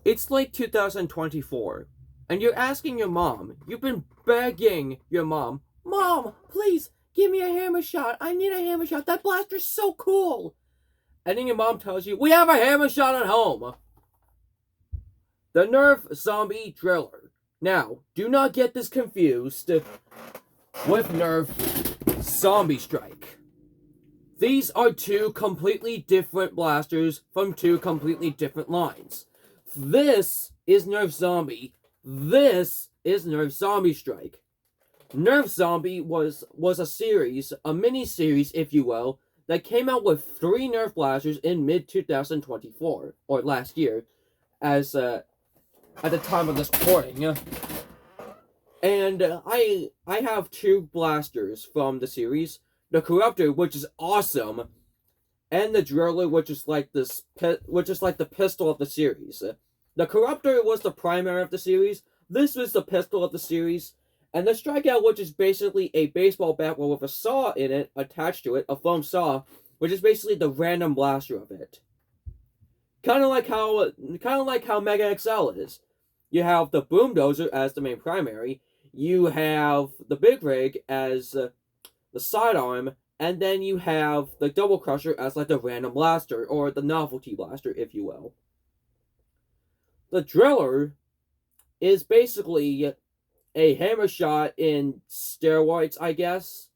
It's late 2024, and you're asking your mom, you've been begging your mom, Mom, please, give me a hammer shot. I need a hammer shot. That blaster's so cool. And then your mom tells you, we have a hammer shot at home. The Nerf Zombie Driller. Now, do not get this confused with Nerf Zombie Strike. These are two completely different blasters from two completely different lines. This is Nerf Zombie. This is Nerf Zombie Strike. Nerf Zombie was a series, a mini-series, if you will, that came out with 3 Nerf blasters in mid-2024, or last year, as at the time of this recording. And I have 2 blasters from the series. The Corruptor, which is awesome, and the Driller, which is like the pistol of the series. The Corruptor was the primary of the series. This was the pistol of the series, and the Strikeout, which is basically a baseball bat with a saw in it attached to it, a foam saw, which is basically the random blaster of it. Kind of like how Mega XL is. You have the Boom Dozer as the main primary. You have the Big Rig as the sidearm, and then you have the Double Crusher as like the random blaster, or the novelty blaster, if you will. The Driller is basically a hammer shot in steroids, I guess.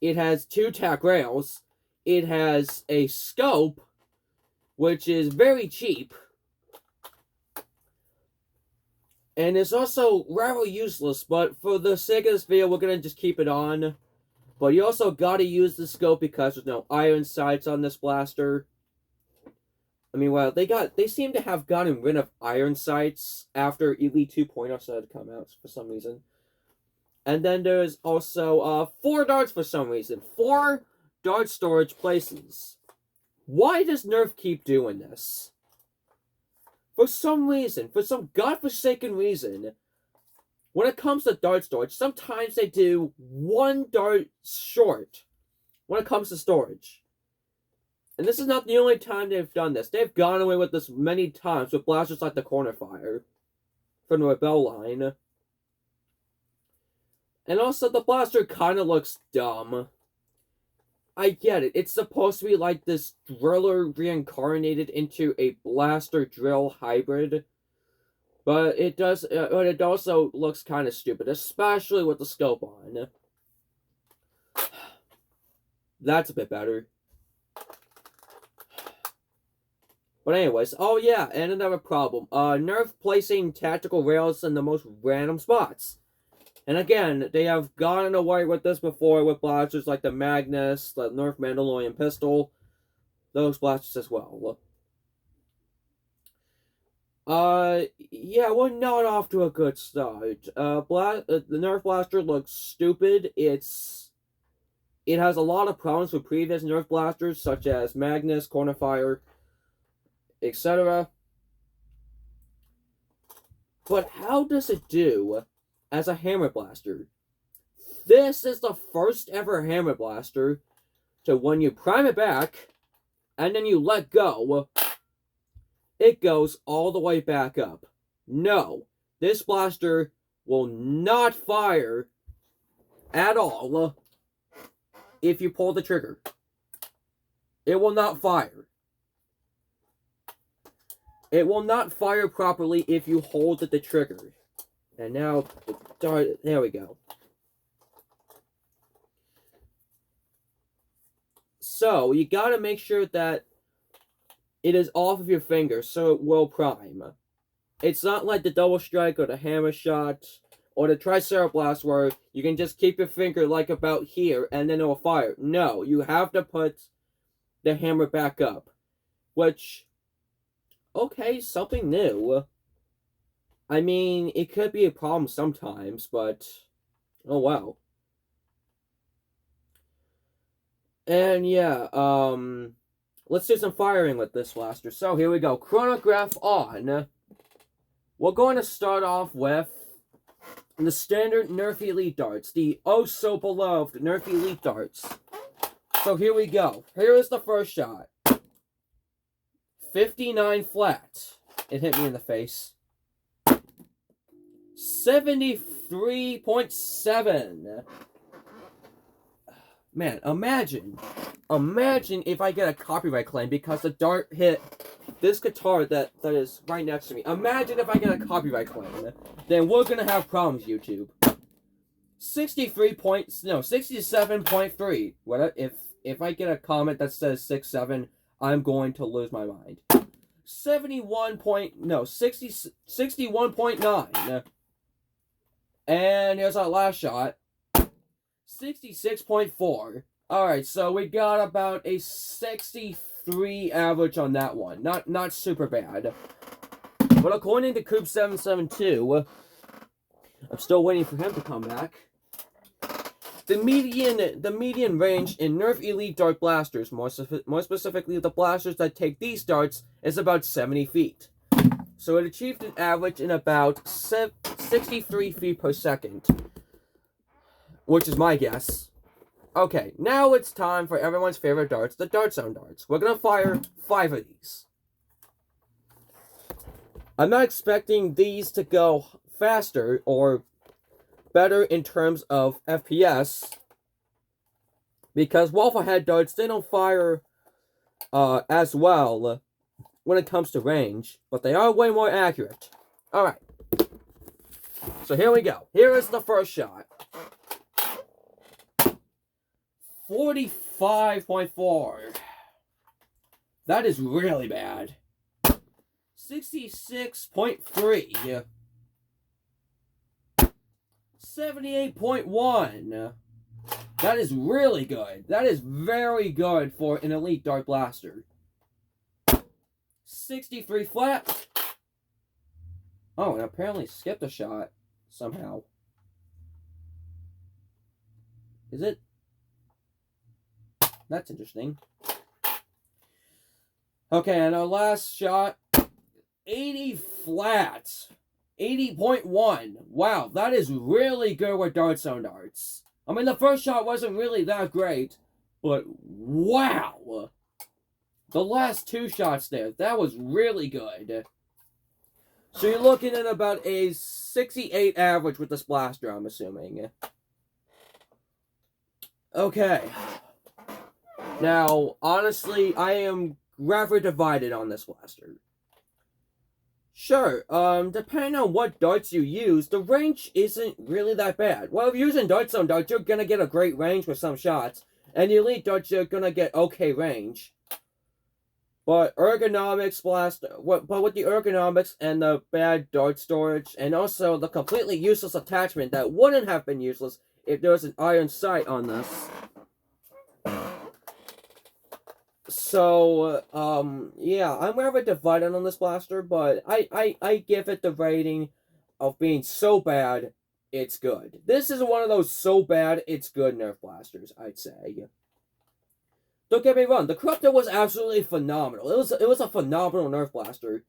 It has 2 tack rails. It has a scope, which is very cheap. And it's also rather useless, but for the sake of this video, we're going to just keep it on. But you also gotta use the scope because there's no iron sights on this blaster. I mean, well, they seem to have gotten rid of iron sights after Elite 2.0 started to come out for some reason. And then there's also 4 darts for some reason. 4 dart storage places. Why does Nerf keep doing this? For some reason, for some godforsaken reason, when it comes to dart storage, sometimes they do 1 dart short when it comes to storage. And this is not the only time they've done this. They've gone away with this many times with blasters like the Corner Fire from the Rebel line. And also, the blaster kind of looks dumb. I get it. It's supposed to be like this driller reincarnated into a blaster drill hybrid. But it also looks kind of stupid, especially with the scope on. That's a bit better. But anyways, oh yeah, and another problem. Nerf placing tactical rails in the most random spots. And again, they have gotten away with this before with blasters like the Magnus, the Nerf Mandalorian pistol. Those blasters as well. Yeah, we're not off to a good start. The Nerf blaster looks stupid. It has a lot of problems with previous Nerf blasters, such as Magnus, Corner Fire, etc. But how does it do as a hammer blaster? This is the first ever hammer blaster to when you prime it back, and then you let go, it goes all the way back up. No, this blaster will not fire at all if you pull the trigger. It will not fire. It will not fire properly if you hold the trigger. And now, there we go. So, you gotta make sure that it is off of your finger so it will prime. It's not like the double strike or the hammer shot or the Triceratops where you can just keep your finger like about here and then it will fire. No, you have to put the hammer back up. Which, okay, something new. I mean, it could be a problem sometimes, but oh well. And yeah, let's do some firing with this blaster. So here we go. Chronograph on. We're going to start off with the standard Nerf Elite darts. The oh so beloved Nerf Elite darts. So here we go. Here is the first shot. 59 flat. it hit me in the face. 73.7. Man, imagine if I get a copyright claim because the dart hit this guitar that is right next to me. Imagine if I get a copyright claim. Then we're gonna have problems, YouTube. 67.3. What if I get a comment that says 67, I'm going to lose my mind. 61.9. And here's our last shot. 66.4. Alright, so we got about a 63 average on that one. Not super bad. But according to Coop772, I'm still waiting for him to come back. The median range in Nerf Elite Dart blasters, more specifically the blasters that take these darts, is about 70 feet. So it achieved an average in about 63 feet per second. Which is my guess. Okay, now it's time for everyone's favorite darts, the Dart Zone darts. We're gonna fire 5 of these. I'm not expecting these to go faster or better in terms of FPS, because waffle head darts, they don't fire as well when it comes to range, but they are way more accurate. Alright, so here we go. Here is the first shot. 45.4. That is really bad. 66.3. 78.1. That is really good. That is very good for an elite dart blaster. 63 flat. Oh, and apparently skipped a shot somehow. Is it? That's interesting. Okay, and our last shot, 80 flat. 80.1. Wow, that is really good with Dart Zone darts. I mean, the first shot wasn't really that great, but wow. The last 2 shots there, that was really good. So you're looking at about a 68 average with this blaster, I'm assuming. Okay. Now, honestly, I am rather divided on this blaster. Sure, depending on what darts you use, the range isn't really that bad. Well, if you're using Dart Zone darts, you're gonna get a great range with some shots, and the elite darts, you're gonna get okay range. But ergonomics but with the ergonomics and the bad dart storage, and also the completely useless attachment that wouldn't have been useless if there was an iron sight on this. So, yeah, I'm rather divided on this blaster, but I give it the rating of being so bad, it's good. This is one of those so bad, it's good Nerf blasters, I'd say. Don't get me wrong, the Corruptor was absolutely phenomenal. It was a phenomenal Nerf blaster.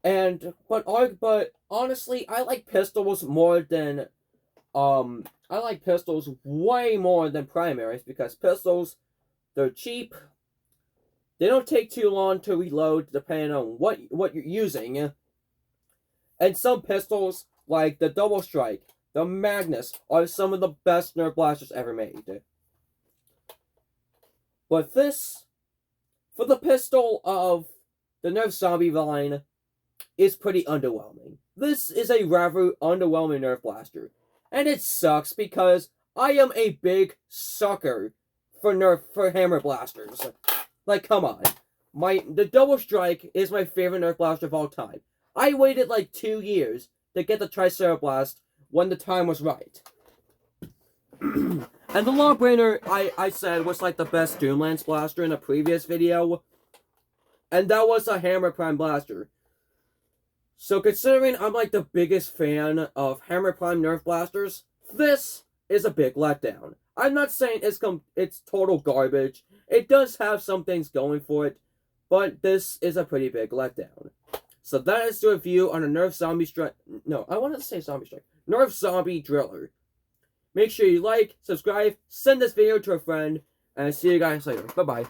But honestly, I like pistols more than, I like pistols way more than primaries, because pistols, they're cheap. They don't take too long to reload depending on what you're using. And some pistols, like the Double Strike, the Magnus, are some of the best Nerf blasters ever made. But this, for the pistol of the Nerf Zombie line, is pretty underwhelming. This is a rather underwhelming Nerf blaster. And it sucks because I am a big sucker for hammer blasters. Like, come on. The Double Strike is my favorite Nerf blaster of all time. I waited like 2 years to get the Triceratops when the time was right. And the Longbrainer, I said, was like the best Doomlance blaster in a previous video. And that was a Hammer Prime blaster. So considering I'm like the biggest fan of Hammer Prime Nerf blasters, this is a big letdown. I'm not saying it's total garbage. It does have some things going for it, but this is a pretty big letdown. So that is the review on a Nerf Zombie Strike. No, I wanted to say Zombie Strike. Nerf Zombie Driller. Make sure you like, subscribe, send this video to a friend, and see you guys later. Bye-bye.